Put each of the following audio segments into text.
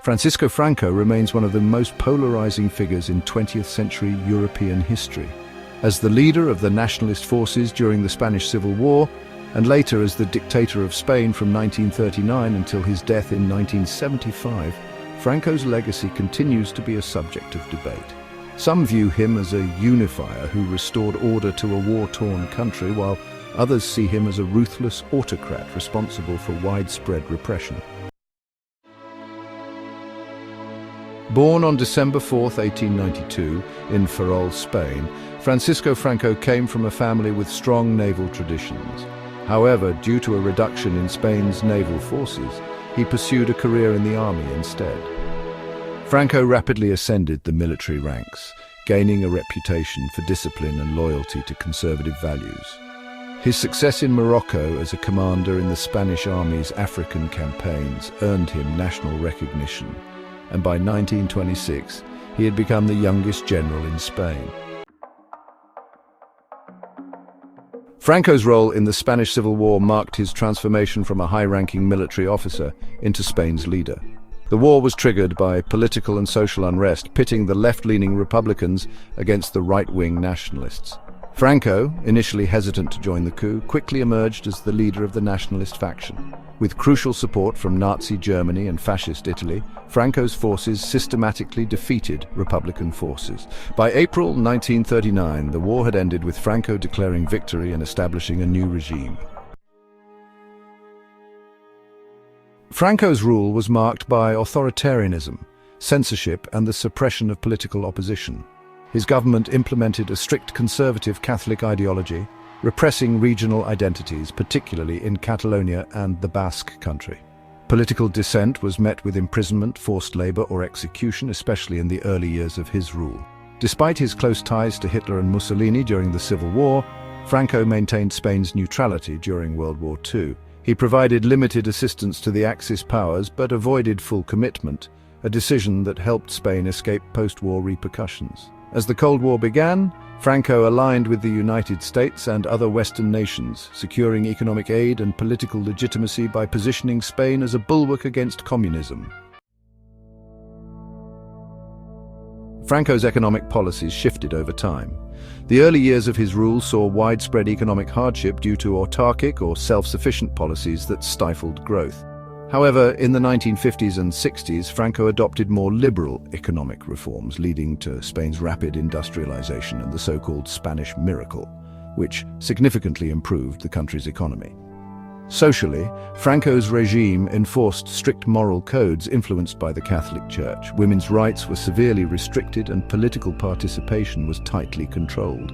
Francisco Franco remains one of the most polarizing figures in 20th century European history. As the leader of the nationalist forces during the Spanish Civil War, and later as the dictator of Spain from 1939 until his death in 1975, Franco's legacy continues to be a subject of debate. Some view him as a unifier who restored order to a war-torn country, while others see him as a ruthless autocrat responsible for widespread repression. Born on December 4, 1892, in Ferrol, Spain, Francisco Franco came from a family with strong naval traditions. However, due to a reduction in Spain's naval forces, he pursued a career in the army instead. Franco rapidly ascended the military ranks, gaining a reputation for discipline and loyalty to conservative values. His success in Morocco as a commander in the Spanish Army's African campaigns earned him national recognition, and by 1926, he had become the youngest general in Spain. Franco's role in the Spanish Civil War marked his transformation from a high-ranking military officer into Spain's leader. The war was triggered by political and social unrest, pitting the left-leaning Republicans against the right-wing nationalists. Franco, initially hesitant to join the coup, quickly emerged as the leader of the nationalist faction. With crucial support from Nazi Germany and Fascist Italy, Franco's forces systematically defeated Republican forces. By April 1939, the war had ended with Franco declaring victory and establishing a new regime. Franco's rule was marked by authoritarianism, censorship, and the suppression of political opposition. His government implemented a strict conservative Catholic ideology, repressing regional identities, particularly in Catalonia and the Basque Country. Political dissent was met with imprisonment, forced labor, or execution, especially in the early years of his rule. Despite his close ties to Hitler and Mussolini during the Civil War, Franco maintained Spain's neutrality during World War II. He provided limited assistance to the Axis powers but avoided full commitment, a decision that helped Spain escape post-war repercussions. As the Cold War began, Franco aligned with the United States and other Western nations, securing economic aid and political legitimacy by positioning Spain as a bulwark against communism. Franco's economic policies shifted over time. The early years of his rule saw widespread economic hardship due to autarkic or self-sufficient policies that stifled growth. However, in the 1950s and 60s, Franco adopted more liberal economic reforms, leading to Spain's rapid industrialization and the so-called Spanish miracle, which significantly improved the country's economy. Socially, Franco's regime enforced strict moral codes influenced by the Catholic Church. Women's rights were severely restricted and political participation was tightly controlled.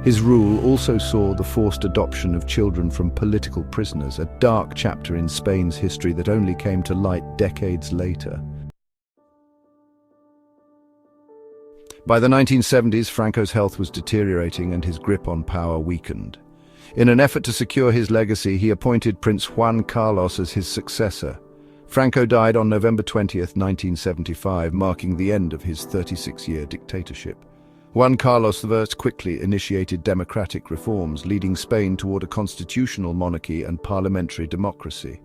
His rule also saw the forced adoption of children from political prisoners, a dark chapter in Spain's history that only came to light decades later. By the 1970s, Franco's health was deteriorating and his grip on power weakened. In an effort to secure his legacy, he appointed Prince Juan Carlos as his successor. Franco died on November 20, 1975, marking the end of his 36-year dictatorship. Juan Carlos I quickly initiated democratic reforms, leading Spain toward a constitutional monarchy and parliamentary democracy.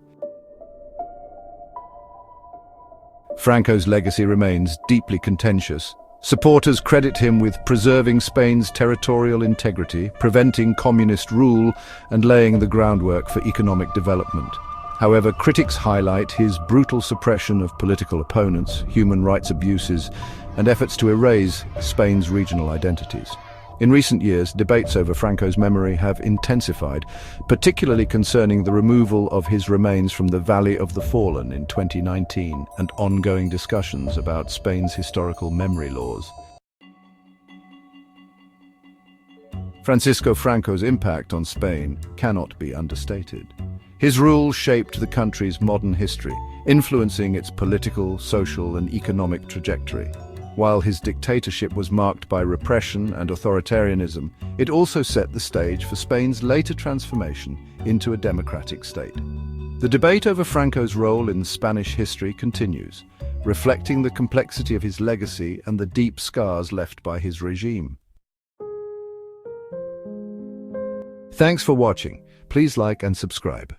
Franco's legacy remains deeply contentious. Supporters credit him with preserving Spain's territorial integrity, preventing communist rule, and laying the groundwork for economic development. However, critics highlight his brutal suppression of political opponents, human rights abuses, and efforts to erase Spain's regional identities. In recent years, debates over Franco's memory have intensified, particularly concerning the removal of his remains from the Valley of the Fallen in 2019 and ongoing discussions about Spain's historical memory laws. Francisco Franco's impact on Spain cannot be understated. His rule shaped the country's modern history, influencing its political, social, and economic trajectory. While his dictatorship was marked by repression and authoritarianism, it also set the stage for Spain's later transformation into a democratic state. The debate over Franco's role in Spanish history continues, reflecting the complexity of his legacy and the deep scars left by his regime. Thanks for watching. Please like and subscribe.